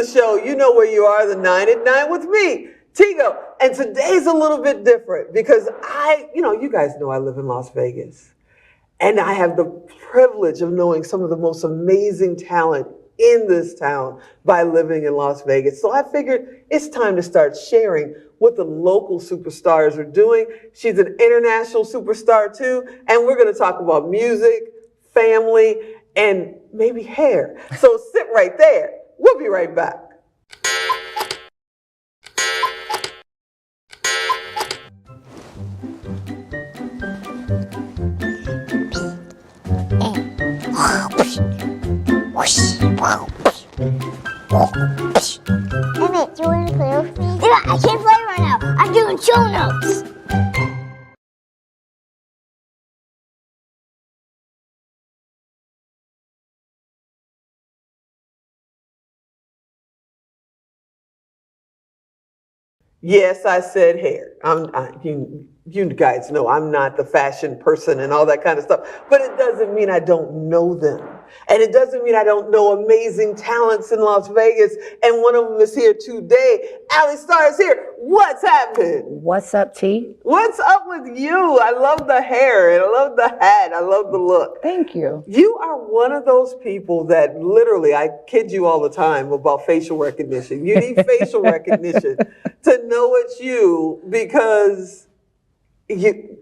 the show. You know where you are, the 9 at 9 with me, Tigo. And today's a little bit different because you guys know I live in Las Vegas. And I have the privilege of knowing some of the most amazing talent in this town by living in Las Vegas. So I figured it's time to start sharing what the local superstars are doing. She's an international superstar too. And we're going to talk about music, family, and maybe hair. So sit right there. We'll be right back. Hey mate, do you want to play with me? Yeah, I can't play right now. I'm doing show notes. Yes, I said hair. You guys know I'm not the fashion person and all that kind of stuff, but it doesn't mean I don't know them. And it doesn't mean I don't know amazing talents in Las Vegas. And one of them is here today. Alli Starr is here. What's happening? What's up, T? What's up with you? I love the hair and I love the hat. I love the look. Thank you. You are one of those people that literally, I kid you all the time about facial recognition. You need facial recognition to know it's you because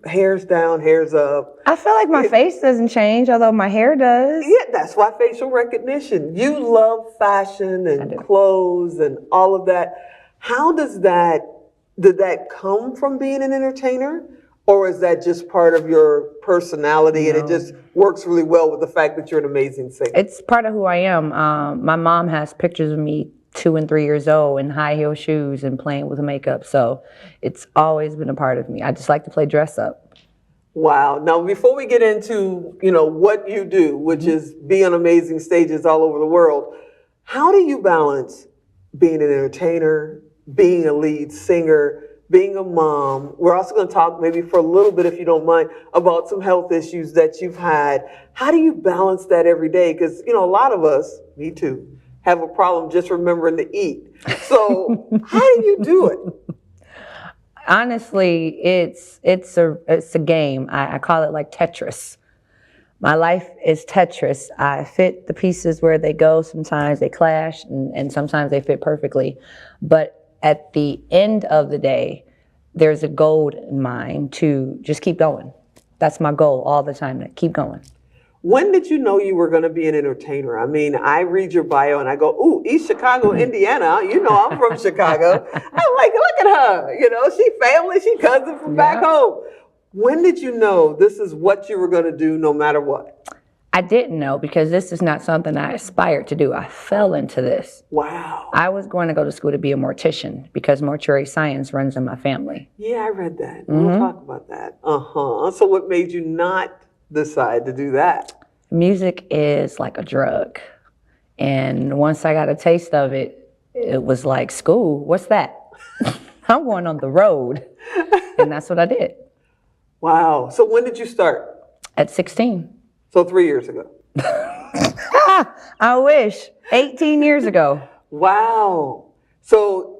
hair's down, hair's up. I feel like my face doesn't change, although my hair does. Yeah, that's why facial recognition. You love fashion and clothes and all of that. How did that come from being an entertainer? Or is that just part of your personality and it just works really well with the fact that you're an amazing singer? It's part of who I am. My mom has pictures of me 2 and 3 years old in high heel shoes and playing with makeup. So it's always been a part of me. I just like to play dress up. Wow. Now, before we get into, what you do, which is be on amazing stages all over the world, how do you balance being an entertainer, being a lead singer, being a mom? We're also going to talk maybe for a little bit, if you don't mind, about some health issues that you've had. How do you balance that every day? Because, a lot of us, me too, have a problem just remembering to eat. So how do you do it? Honestly, it's a game. I call it like Tetris. My life is Tetris. I fit the pieces where they go. Sometimes they clash and sometimes they fit perfectly. But at the end of the day, there's a goal in mind to just keep going. That's my goal all the time, to keep going. When did you know you were going to be an entertainer? I mean, I read your bio and I go, ooh, East Chicago, Indiana. I'm from Chicago. I'm like, look at her. She family, she cousin from back home. When did you know this is what you were going to do no matter what? I didn't know because this is not something I aspired to do. I fell into this. Wow. I was going to go to school to be a mortician because mortuary science runs in my family. Yeah, I read that. We'll talk about that. So what made you not decide to do that? Music is like a drug. And once I got a taste of it, it was like, school, what's that? I'm going on the road. And that's what I did. Wow. So when did you start? At 16. So 3 years ago. I wish. 18 years ago. Wow. So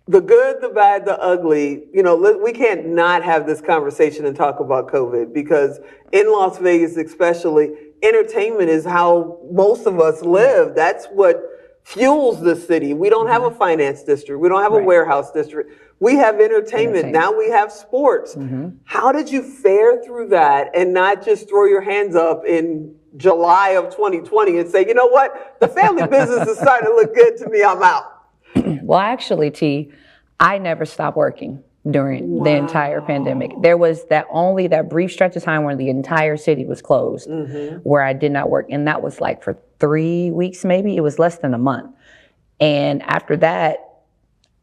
the good, the bad, the ugly, we can't not have this conversation and talk about COVID because in Las Vegas especially, entertainment is how most of us live. That's what fuels the city. We don't have a finance district. We don't have a warehouse district. We have entertainment. Now we have sports. How did you fare through that and not just throw your hands up in July of 2020 and say, you know what, the family business is starting to look good to me, I'm out? Well, actually, T, I never stopped working during the entire pandemic. There was that brief stretch of time where the entire city was closed, where I did not work. And that was like for 3 weeks, maybe. It was less than a month. And after that,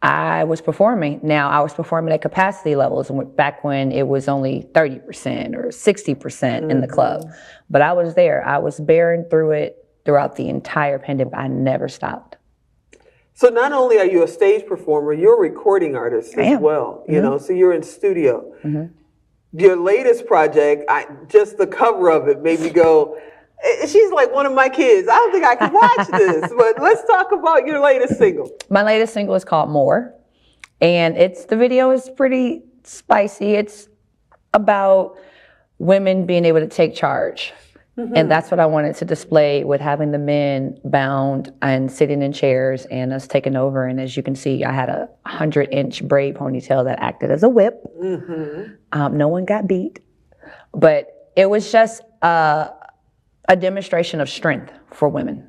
I was performing. Now, I was performing at capacity levels back when it was only 30% or 60% in the club. But I was there. I was bearing through it throughout the entire pandemic. I never stopped. So not only are you a stage performer, you're a recording artist as well. So you're in studio. Your latest project, just the cover of it made me go, She's like one of my kids. I don't think I can watch this, but let's talk about your latest single. My latest single is called More, and the video is pretty spicy. It's about women being able to take charge. And that's what I wanted to display with having the men bound and sitting in chairs and us taking over. And as you can see, I had a 100-inch braid ponytail that acted as a whip. No one got beat, but it was just a demonstration of strength for women.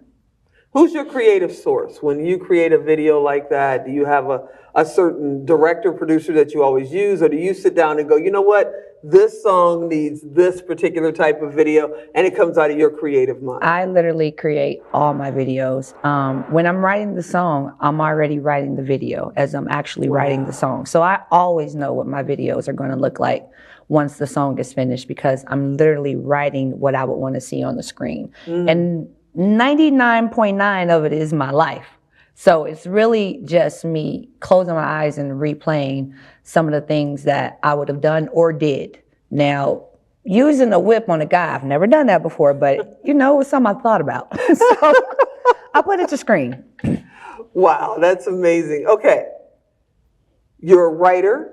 Who's your creative source? When you create a video like that, do you have a certain director, producer that you always use? Or do you sit down and go, you know what? This song needs this particular type of video, and it comes out of your creative mind? I literally create all my videos. When I'm writing the song, I'm already writing the video as I'm actually writing the song. So I always know what my videos are going to look like once the song is finished, because I'm literally writing what I would want to see on the screen. And 99.9 of it is my life. So it's really just me closing my eyes and replaying some of the things that I would have done or did. Now, using a whip on a guy, I've never done that before, but you know, it's something I thought about. So I put it to screen. Wow, that's amazing. Okay. You're a writer.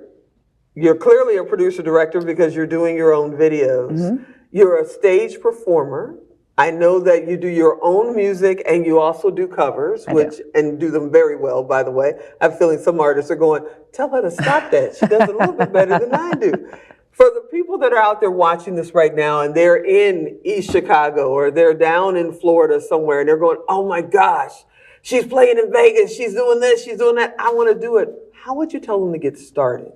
You're clearly a producer director because you're doing your own videos. You're a stage performer. I know that you do your own music and you also do covers, and do them very well, by the way. I'm feeling some artists are going, tell her to stop that. She does it a little bit better than I do. For the people that are out there watching this right now and they're in East Chicago or they're down in Florida somewhere and they're going, oh my gosh, she's playing in Vegas, she's doing this, she's doing that, I want to do it. How would you tell them to get started?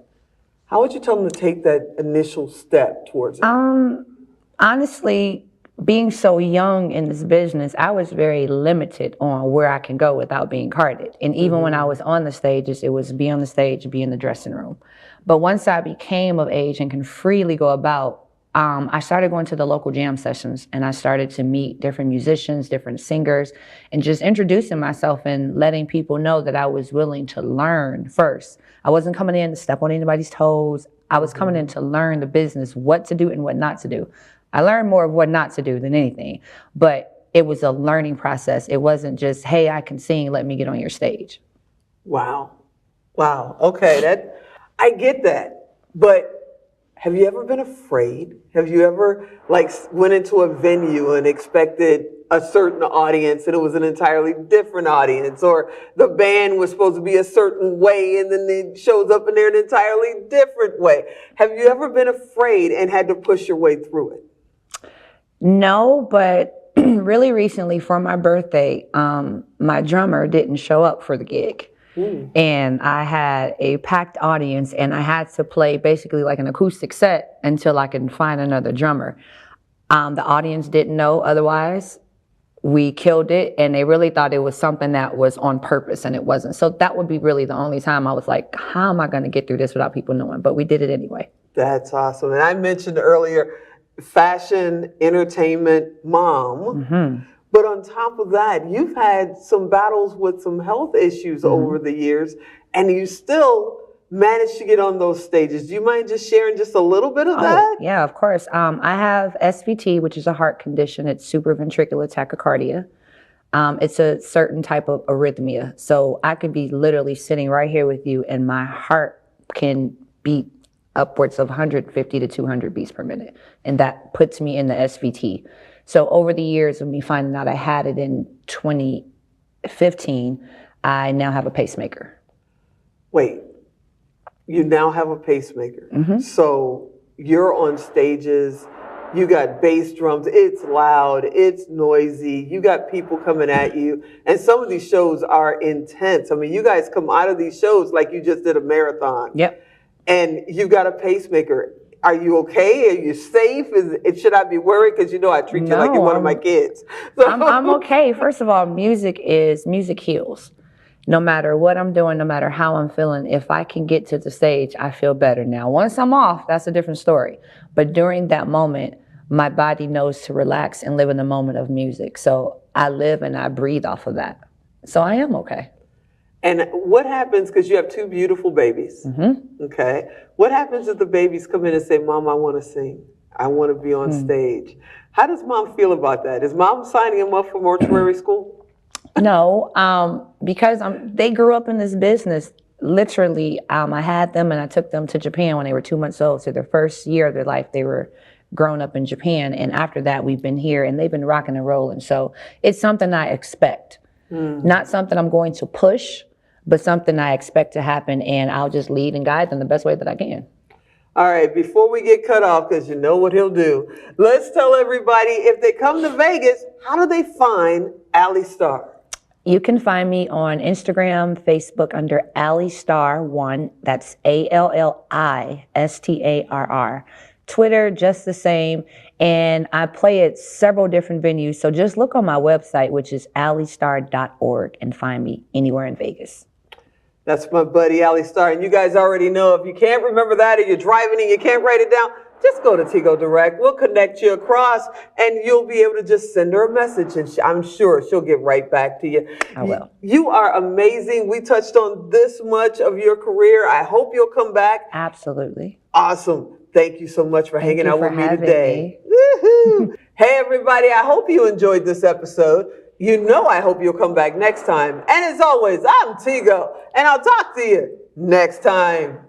How would you tell them to take that initial step towards it? Honestly, being so young in this business, I was very limited on where I can go without being carded. And even when I was on the stages, it was be on the stage, be in the dressing room. But once I became of age and can freely go about, I started going to the local jam sessions and I started to meet different musicians, different singers, and just introducing myself and letting people know that I was willing to learn first. I wasn't coming in to step on anybody's toes. I was coming in to learn the business, what to do and what not to do. I learned more of what not to do than anything, but it was a learning process. It wasn't just, hey, I can sing, let me get on your stage. Wow. Wow. Okay, I get that. But have you ever been afraid? Have you ever went into a venue and expected a certain audience and it was an entirely different audience, or the band was supposed to be a certain way and then it shows up and they're an entirely different way? Have you ever been afraid and had to push your way through it? No, but really recently for my birthday, my drummer didn't show up for the gig. And I had a packed audience and I had to play basically like an acoustic set until I could find another drummer. The audience didn't know otherwise. We killed it and they really thought it was something that was on purpose and it wasn't. So that would be really the only time I was like, how am I going to get through this without people knowing? But we did it anyway. That's awesome. And I mentioned earlier, fashion, entertainment, mom. But on top of that, you've had some battles with some health issues over the years, and you still managed to get on those stages. Do you mind just sharing just a little bit of that? Yeah, of course. I have SVT, which is a heart condition. It's supraventricular tachycardia. It's a certain type of arrhythmia. So I could be literally sitting right here with you, and my heart can beat upwards of 150 to 200 beats per minute. And that puts me in the SVT. So over the years of me finding out I had it in 2015, I now have a pacemaker. Wait, you now have a pacemaker. So you're on stages, you got bass drums, it's loud, it's noisy, you got people coming at you, and some of these shows are intense. I mean, you guys come out of these shows like you just did a marathon. Yep. And you got a pacemaker. Are you okay? Are you safe? Should I be worried? Because I treat you like you're one of my kids. So. I'm okay. First of all, music heals. No matter what I'm doing, no matter how I'm feeling, if I can get to the stage, I feel better. Now, once I'm off, that's a different story. But during that moment, my body knows to relax and live in the moment of music. So I live and I breathe off of that. So I am okay. And what happens, because you have two beautiful babies, okay? What happens if the babies come in and say, Mom, I want to sing? I want to be on stage. How does mom feel about that? Is mom signing him up for mortuary school? No, because they grew up in this business. Literally, I had them and I took them to Japan when they were 2 months old. So their first year of their life, they were grown up in Japan. And after that, we've been here and they've been rocking and rolling. So it's something I expect. Not something I'm going to push, but something I expect to happen. And I'll just lead and guide them the best way that I can. All right, before we get cut off, because you know what he'll do, let's tell everybody, if they come to Vegas, how do they find Alli Starr? You can find me on Instagram, Facebook under Alli Starr 1. That's ALLISTARR. Twitter, just the same. And I play at several different venues. So just look on my website, which is allistarr.org, and find me anywhere in Vegas. That's my buddy, Alli Starr. And you guys already know, if you can't remember that or you're driving and you can't write it down, just go to Tigo Direct. We'll connect you across and you'll be able to just send her a message and I'm sure she'll get right back to you. I will. You are amazing. We touched on this much of your career. I hope you'll come back. Absolutely. Awesome. Thank you so much for hanging out with me having today. me. Woohoo. Hey, everybody. I hope you enjoyed this episode. You know I hope you'll come back next time. And as always, I'm Tigo, and I'll talk to you next time.